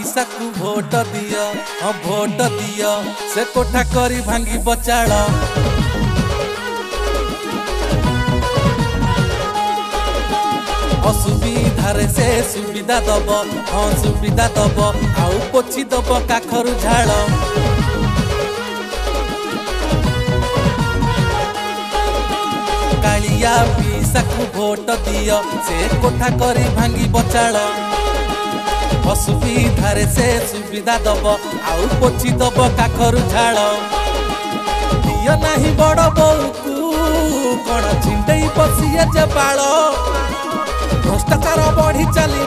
पीसा को भोट दियो, हाँ भोट दियो, से कोठा करी भांगी बचाड़। असुविधारे से सुविधा दब, हाँ सुविधा दब, आउ पोछि दब काखरु झाड़। कालिया पीसा को भोट दियो, से कोठा करी भांगी बचाड़। असुविधारे से सुविधा दब, आउ पोछि दब काखरु झाड़। दियो नाही बड़ बोऊ को कण छिंटई बसिए जे बाळ। भ्रष्टाचार बढ़ी चली।